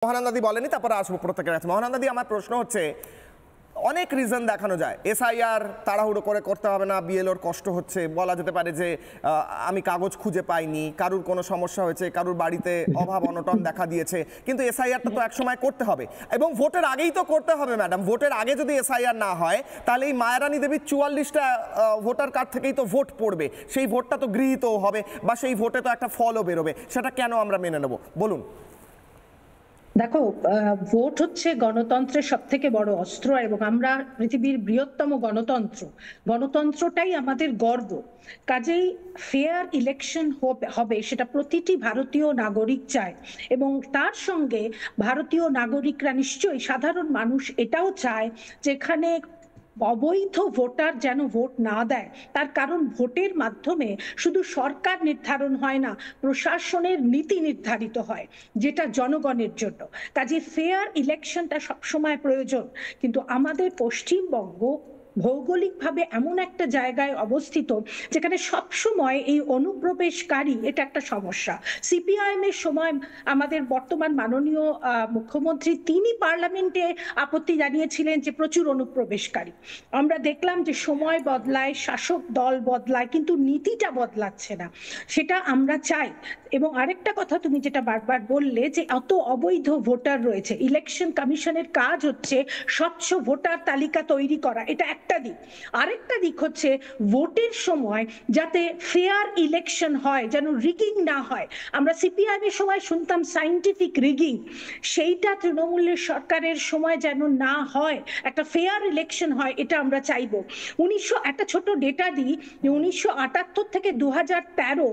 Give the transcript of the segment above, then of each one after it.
মহানন্দাদি বলেনি, তারপরে আসবো প্রত্যেকের কাছে। মহানন্দাদি, আমার প্রশ্ন হচ্ছে, অনেক রিজন দেখানো যায়, এসআইআর তাড়াহুড়ো করে করতে হবে না, বিএলওর কষ্ট হচ্ছে, বলা যেতে পারে যে আমি কাগজ খুঁজে পাইনি, কারুর কোনো সমস্যা হয়েছে, কারুর বাড়িতে অভাব অনটন দেখা দিয়েছে, কিন্তু এসআইআরটা তো একসময় করতে হবে এবং ভোটের আগেই তো করতে হবে ম্যাডাম। ভোটের আগে যদি এসআইআর না হয় তাহলে এই মায়ারানী দেবীর 44টা ভোটার কার্ড থেকেই তো ভোট পড়বে, সেই ভোটটা তো গৃহীতও হবে বা সেই ভোটে তো একটা ফলও বেরোবে, সেটা কেন আমরা মেনে নেব বলুন? দেখো, ভোট হচ্ছে গণতন্ত্রের সব থেকে বড় অস্ত্র এবং আমরা পৃথিবীর বৃহত্তম গণতন্ত্রটাই আমাদের গর্ব। কাজেই ফেয়ার ইলেকশন হবে সেটা প্রতিটি ভারতীয় নাগরিক চায় এবং তার সঙ্গে ভারতীয় নাগরিকরা নিশ্চয়ই, সাধারণ মানুষ এটাও চায় যেখানে অবৈধ ভোটার যেন ভোট না দেয়। তার কারণ ভোটের মাধ্যমে শুধু সরকার নির্ধারণ হয় না, প্রশাসনের নীতি নির্ধারিত হয়, যেটা জনগণের জন্য। কাজে ফেয়ার ইলেকশনটা সবসময় প্রয়োজন, কিন্তু আমাদের পশ্চিমবঙ্গ ভৌগোলিকভাবে এমন একটা জায়গায় অবস্থিত যেখানে সবসময় এই অনুপ্রবেশকারী এটা একটা সমস্যা। সিপিআইএম এর সময় আমাদের বর্তমান মাননীয় মুখ্যমন্ত্রী তিনি পার্লামেন্টে আপত্তি জানিয়েছিলেন যে প্রচুর অনুপ্রবেশকারী। আমরা দেখলাম যে সময় বদলায়, শাসক দল বদলায়, কিন্তু নীতিটা বদলাচ্ছে না, সেটা আমরা চাই। এবং আরেকটা কথা তুমি যেটা বারবার বললে যে এত অবৈধ ভোটার রয়েছে, ইলেকশন কমিশনের কাজ হচ্ছে স্বচ্ছ ভোটার তালিকা তৈরি করা, এটা একটা দিক। আরেকটা দিক হচ্ছে ভোটের সময় যাতে ফেয়ার ইলেকশন হয়, যেন রিগিং না হয়। আমরা সিপিআইএম এর সময় শুনতাম সায়েন্টিফিক রিগিং, সেইটা তৃণমূলের সরকারের সময় যেন না হয়, একটা ফেয়ার ইলেকশন হয়, এটা আমরা চাইবো। একটা ছোট ডেটা দিই, 1978 থেকে 2013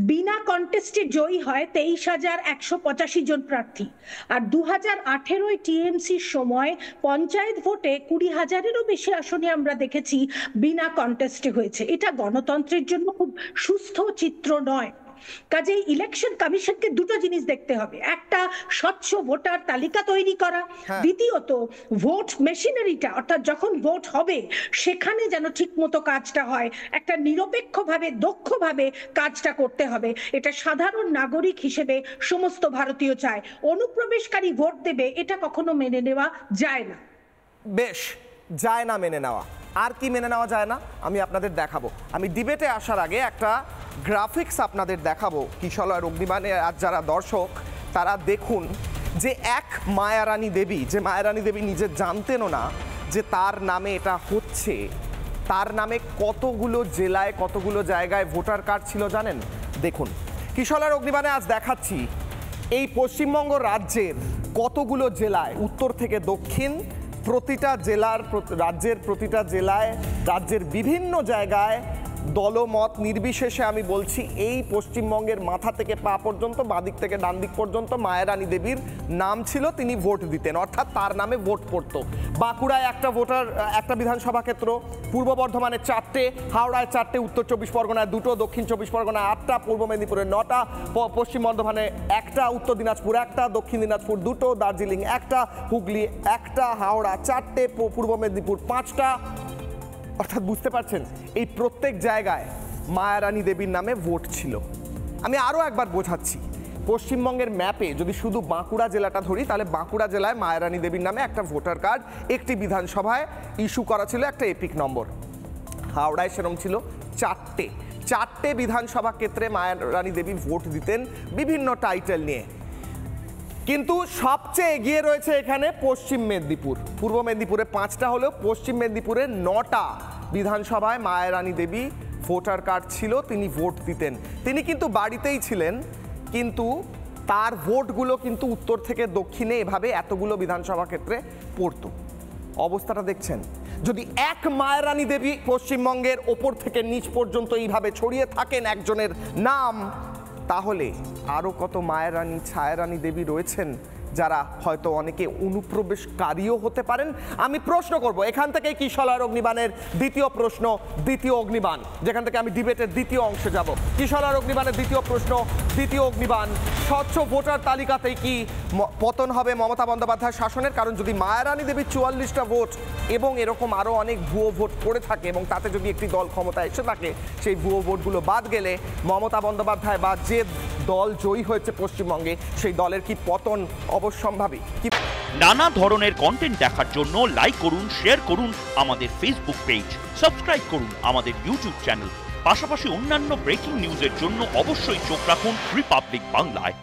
বিনা কন্টেস্টে জয়ী হয় 23,185 জন প্রার্থী, আর 2018 টিএমসির সময় পঞ্চায়েত ভোটে 20,000-এরও বেশি আসনে আমরা দেখেছি বিনা কন্টেস্টে হয়েছে। এটা গণতন্ত্রের জন্য খুব সুস্থ চিত্র নয়। কাজেই ইলেকশন কমিশনকে দুটো জিনিস দেখতে হবে, একটা স্বচ্ছ ভোটার তালিকা তৈরি করা, দ্বিতীয়ত ভোট মেশিনারিটা, অর্থাৎ যখন ভোট হবে সেখানে যেন ঠিক মতো কাজটা হয়, একটা নিরপেক্ষভাবে দক্ষভাবে কাজটা করতে হবে। এটা সাধারণ নাগরিক হিসেবে সমস্ত ভারতীয় চায়। অনুপ্রবেশকারী ভোট দেবে এটা কখনো মেনে নেওয়া যায় না। বেশ, যায় না মেনে নেওয়া, আর কি মেনে নেওয়া যায় না আমি আপনাদের দেখাবো। আমি ডিবেটে আসার আগে একটা গ্রাফিক্স আপনাদের দেখাবো। কিশলয় অগ্নিবাণে আজ যারা দর্শক তারা দেখুন যে এক মায়ারানী দেবী, যে মায়ারানী দেবী নিজে জানতেনও না যে তার নামে এটা হচ্ছে, তার নামে কতগুলো জেলায় কতগুলো জায়গায় ভোটার কার্ড ছিল জানেন? দেখুন কিশলয় অগ্নিবাণে আজ দেখাচ্ছি এই পশ্চিমবঙ্গ রাজ্যের কতগুলো জেলায়, উত্তর থেকে দক্ষিণ, প্রতিটা জেলার, রাজ্যের প্রতিটা জেলায়, রাজ্যের বিভিন্ন জায়গায় দলমত নির্বিশেষে আমি বলছি এই পশ্চিমবঙ্গের মাথা থেকে পা পর্যন্ত, বাঁদিক থেকে ডান দিক পর্যন্ত মায়ারানী দেবীর নাম ছিল, তিনি ভোট দিতেন, অর্থাৎ তার নামে ভোট পড়তো। বাঁকুড়ায় একটা বিধানসভা ক্ষেত্র, পূর্ব বর্ধমানে 4টে, হাওড়ায় 4টে, উত্তর 24 পরগনায় 2টো, দক্ষিণ 24 পরগনায় 8টা, পূর্ব মেদিনীপুরে 9টা, পশ্চিম বর্ধমানে 1টা, উত্তর দিনাজপুর 1টা, দক্ষিণ দিনাজপুর 2টো, দার্জিলিং 1টা, হুগলি 1টা, হাওড়া 4টে, পূর্ব মেদিনীপুর 5টা। অর্থাৎ বুঝতে পারছেন এই প্রত্যেক জায়গায় মায়ারানী দেবীর নামে ভোট ছিল। আমি আরও একবার বোঝাচ্ছি, পশ্চিমবঙ্গের ম্যাপে যদি শুধু বাঁকুড়া জেলাটা ধরি তাহলে বাঁকুড়া জেলায় মায়ারানী দেবীর নামে একটা ভোটার কার্ড একটি বিধানসভায় ইস্যু করা ছিল, একটা এপিক নম্বর। হাওড়ায় সেরকম ছিল 4টে বিধানসভা ক্ষেত্রে মায়ারানী দেবী ভোট দিতেন বিভিন্ন টাইটেল নিয়ে। কিন্তু সবচেয়ে এগিয়ে রয়েছে এখানে পশ্চিম মেদিনীপুর। পূর্ব মেদিনীপুরে 5টা হলেও পশ্চিম মেদিনীপুরে 9টা বিধানসভায় মায়ারানী দেবী ভোটার কার্ড ছিল, তিনি ভোট দিতেন। তিনি কিন্তু বাড়িতেই ছিলেন, কিন্তু তার ভোটগুলো কিন্তু উত্তর থেকে দক্ষিণে এভাবে এতগুলো বিধানসভা ক্ষেত্রে পড়তো। অবস্থাটা দেখছেন? যদি এক মায়ারানী দেবী পশ্চিমবঙ্গের ওপর থেকে নিচ পর্যন্ত এইভাবে ছড়িয়ে থাকেন একজনের নাম, তাহলে আরও কত মায়ারানী ছায়ারানী দেবী রয়েছেন যারা হয়তো অনেকে অনুপ্রবেশকারীও হতে পারেন। আমি প্রশ্ন করব এখান থেকে কিশলয় অগ্নিবাণের দ্বিতীয় প্রশ্ন, দ্বিতীয় অগ্নিবাণ, যেখান থেকে আমি ডিবেটের দ্বিতীয় অংশে যাব। কিশলয় অগ্নিবাণের দ্বিতীয় প্রশ্ন, দ্বিতীয় অগ্নিবাণ, স্বচ্ছ ভোটার তালিকাতেই কি পতন হবে মমতা বন্দ্যোপাধ্যায় শাসনের? কারণ যদি মায়ারানী দেবীর 44টা ভোট এবং এরকম আরও অনেক ভুয়ো ভোট পড়ে থাকে এবং তাতে যদি একটি দল ক্ষমতায় এসে থাকে, সেই ভুয়ো ভোটগুলো বাদ গেলে মমতা বন্দ্যোপাধ্যায় বা যে দল জয়ী হয়েছে পশ্চিমবঙ্গে, সেই দলের কি পতন অবশ্যম্ভাবী? কি নানা ধরনের কন্টেন্ট দেখার জন্য লাইক করুন, শেয়ার করুন আমাদের ফেসবুক পেজ, সাবস্ক্রাইব করুন আমাদের ইউটিউব চ্যানেল। পাশাপাশি অন্যান্য ব্রেকিং নিউজের জন্য অবশ্যই চোখ রাখুন রিপাবলিক বাংলায়।